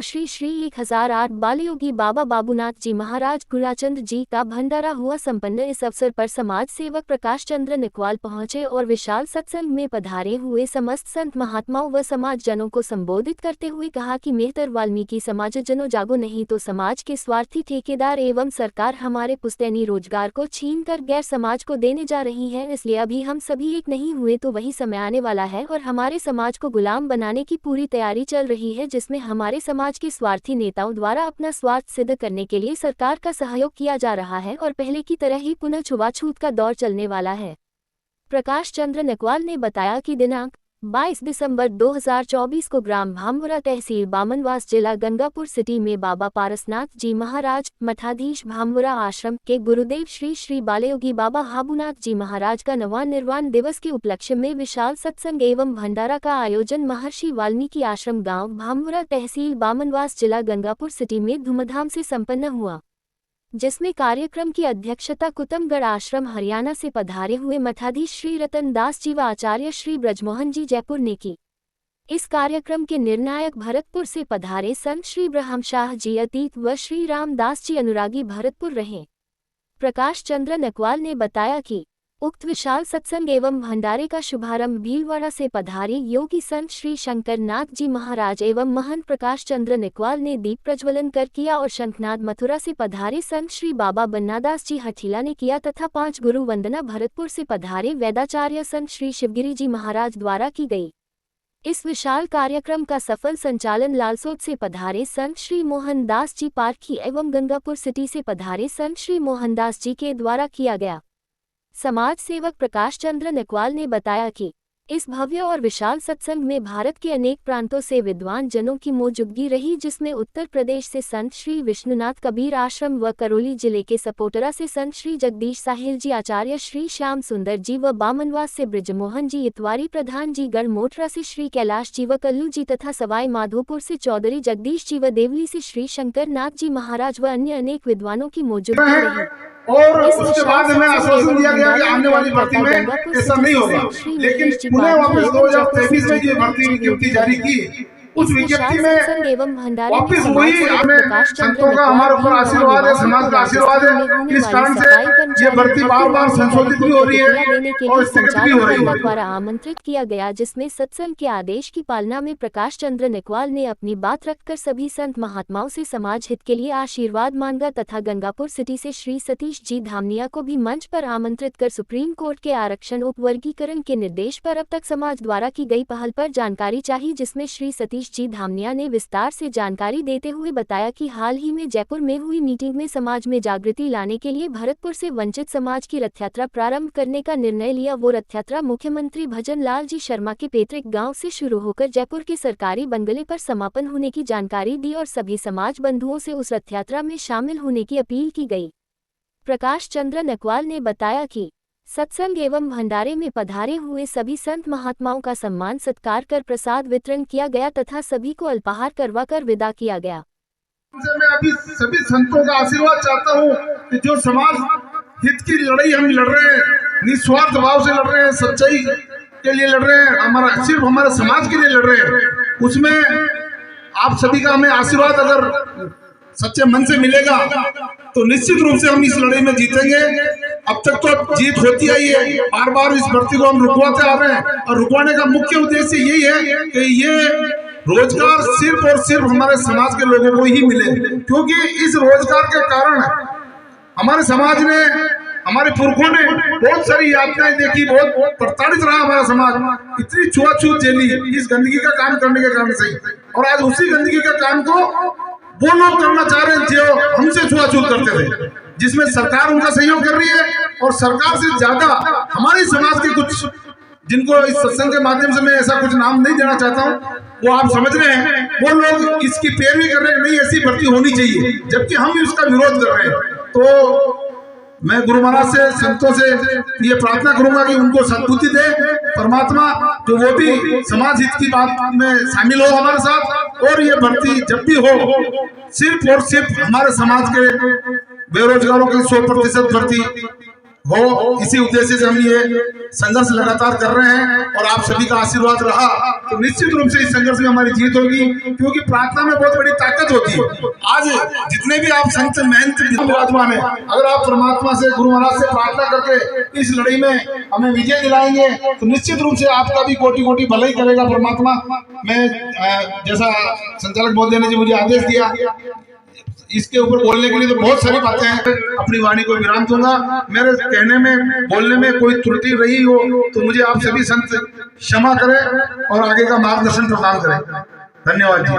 श्री श्री 1008 बालयोगी बाबा बाबूनाथ जी महाराज गुराचंद जी का भंडारा हुआ संपन्न। इस अवसर पर समाज सेवक प्रकाश चंद्र निकवाल पहुंचे और विशाल सत्संग में पधारे हुए समस्त संत महात्माओं व समाज जनों को संबोधित करते हुए कहा कि मेहतर वाल्मीकि समाज जनो जागो, नहीं तो समाज के स्वार्थी ठेकेदार एवं सरकार हमारे पुश्तैनी रोजगार को छीन कर गैर समाज को देने जा रही है। इसलिए अभी हम सभी एक नहीं हुए तो वही समय आने वाला है और हमारे समाज को गुलाम बनाने की पूरी तैयारी चल रही है, जिसमें हमारे समाज के स्वार्थी नेताओं द्वारा अपना स्वार्थ सिद्ध करने के लिए सरकार का सहयोग किया जा रहा है और पहले की तरह ही पुनः छुआछूत का दौर चलने वाला है। प्रकाश चंद्र निकवाल ने बताया कि दिनांक 22 दिसंबर 2024 को ग्राम भामवरा, तहसील बामनवास, जिला गंगापुर सिटी में बाबा पारसनाथ जी महाराज मठाधीश भामवरा आश्रम के गुरुदेव श्री श्री बालयोगी बाबा बाबूनाथ जी महाराज का नवनिर्वाण दिवस के उपलक्ष्य में विशाल सत्संग एवं भंडारा का आयोजन महर्षि वाल्मीकि आश्रम, गांव भामवरा, तहसील बामनवास, जिला गंगापुर सिटी में धूमधाम से संपन्न हुआ, जिसमें कार्यक्रम की अध्यक्षता कुतुमगढ़ आश्रम हरियाणा से पधारे हुए मठाधीश श्री रतन दास जी व आचार्य श्री ब्रजमोहन जी जयपुर ने की। इस कार्यक्रम के निर्णायक भरतपुर से पधारे संत श्री ब्रह्मशाह जी अतीत व श्री रामदास जी अनुरागी भरतपुर रहे। प्रकाश चंद्र निकवाल ने बताया कि उक्त विशाल सत्संग एवं भंडारे का शुभारंभ भीलवाड़ा से पधारे योगी संत श्री शंकर नाथ जी महाराज एवं महंत प्रकाश चंद्र निकवाल ने दीप प्रज्वलन कर किया और शंखनाद मथुरा से पधारे संत श्री बाबा बन्नादास जी हठीला ने किया तथा 5 गुरु वंदना भरतपुर से पधारे वैदाचार्य संत श्री शिवगिरी जी महाराज द्वारा की गई। इस विशाल कार्यक्रम का सफल संचालन लालसोट से पधारे संत श्री मोहन दास जी पारखी एवं गंगापुर सिटी से पधारे संत श्री मोहनदास जी के द्वारा किया गया। समाज सेवक प्रकाश चंद्र निकवाल ने बताया कि इस भव्य और विशाल सत्संग में भारत के अनेक प्रांतों से विद्वान जनों की मौजूदगी रही, जिसमें उत्तर प्रदेश से संत श्री विष्णुनाथ कबीर आश्रम व करौली जिले के सपोटरा से संत श्री जगदीश साहिल जी, आचार्य श्री श्याम सुंदर जी व बामनवास से ब्रजमोहन जी, इतवारी प्रधान जी, गढ़मोटरा से श्री कैलाश जी व कल्लू जी तथा सवाई माधोपुर से चौधरी जगदीश जी व देवली से श्री शंकर नाथ जी महाराज व अन्य अनेक विद्वानों की मौजूदगी रही। और उसके बाद हमें आश्वासन दिया गया कि आने वाली भर्ती में ऐसा नहीं होगा, लेकिन पुनः वापस 2023 में ये भर्ती विज्ञप्ति जारी की। उस विज्ञप्ति में वापस वही हमें संतों का हमारे ऊपर आशीर्वाद है, समाज का आशीर्वाद है। इस कारण से ये भर्ती बार-बार संशोधित भी हो रही है और स्थगित भी हो रही है। द्वारा आमंत्रित किया गया, जिसमें सत्संग के आदेश की पालना में प्रकाश चंद्र निकवाल ने अपनी बात रखकर सभी संत महात्माओं से समाज हित के लिए आशीर्वाद मांगा तथा गंगापुर सिटी से श्री सतीश जी धामनिया को भी मंच पर आमंत्रित कर सुप्रीम कोर्ट के आरक्षण उपवर्गीकरण के निर्देश पर अब तक समाज द्वारा की गई पहल पर जानकारी चाहिए, जिसमें श्री सतीश जी धामनिया ने विस्तार से जानकारी देते हुए बताया कि हाल ही में जयपुर में हुई मीटिंग में समाज में जागृति लाने के लिए भरतपुर से वंचित समाज की रथ यात्रा प्रारंभ करने का निर्णय लिया। वो रथ यात्रा मुख्यमंत्री भजन लाल जी शर्मा के पैतृक गांव से शुरू होकर जयपुर के सरकारी बंगले पर समापन होने की जानकारी दी और सभी समाज बंधुओं से उस रथ यात्रा में शामिल होने की अपील की गई। प्रकाश चंद्र निकवाल ने बताया कि सत्संग एवं भंडारे में पधारे हुए सभी संत महात्माओं का सम्मान सत्कार कर प्रसाद वितरण किया गया तथा सभी को अल्पाहार करवाकर विदा किया गया। मैं अभी सभी संतों का आशीर्वाद चाहता हूँ कि जो समाज हित की लड़ाई हम लड़ रहे हैं, निस्वार्थ भाव से लड़ रहे हैं, सच्चाई के लिए लड़ रहे हैं, हमारा सिर्फ हमारे समाज के लिए लड़ रहे हैं, उसमें आप सभी का हमें आशीर्वाद अगर सच्चे मन से मिलेगा तो निश्चित रूप से हम इस लड़ाई में जीतेंगे। अब तक तो जीत होती आई है, बार बार इस भर्ती को हम रुकवाते आ रहे हैं और रुकवाने का मुख्य उद्देश्य यही है कि ये रोजगार सिर्फ और सिर्फ हमारे समाज के लोगों को ही मिले, क्योंकि इस रोजगार के कारण हमारे समाज ने, हमारे पुरखों ने बहुत सारी यातनाएं देखी, बहुत प्रताड़ित रहा हमारा समाज, इतनी छुआछूत झेली इस गंदगी का काम करने के कारण से। और आज उसी गंदगी का काम को वो लोग करना चाह रहे हैं जो हमसे छुआछूत करते थे, जिसमें सरकार उनका सहयोग कर रही है और सरकार से ज्यादा हमारे समाज के कुछ, जिनको इस सत्संग के माध्यम से मैं ऐसा कुछ नाम नहीं देना चाहता हूँ, वो आप समझ रहे हैं, वो लोग इसकी पैरवी कर रहे हैं, नहीं ऐसी भर्ती होनी चाहिए, जबकि हम इसका विरोध कर रहे हैं। तो मैं गुरु महाराज से, संतों से ये प्रार्थना करूंगा कि उनको सद्बुद्धि दे परमात्मा, तो वो भी समाज हित की बात में शामिल हो हमारे साथ, और ये भर्ती जब भी हो सिर्फ और सिर्फ हमारे समाज के बेरोजगारों की 100% भर्ती हो, इसी उद्देश्य से हम ये संघर्ष लगातार कर रहे हैं और आप सभी का आशीर्वाद रहा तो निश्चित रूप से इस संघर्ष में हमारी जीत होगी, क्योंकि प्रार्थना में बहुत बड़ी ताकत होती है। आज जितने भी आप संत महंत विराजमान है, अगर आप परमात्मा से, गुरु महाराज से प्रार्थना करके इस लड़ाई में हमें विजय दिलाएंगे तो निश्चित रूप से आपका भी कोटि कोटि भलाई करेगा परमात्मा। मैं जैसा संचालक महोदय ने जी मुझे आदेश दिया, इसके ऊपर बोलने के लिए तो बहुत सारी बातें हैं, अपनी वाणी को विराम दूंगा। मेरे कहने में, बोलने में कोई त्रुटि रही हो तो मुझे आप सभी संत क्षमा करें और आगे का मार्गदर्शन प्रदान करें। धन्यवाद जी।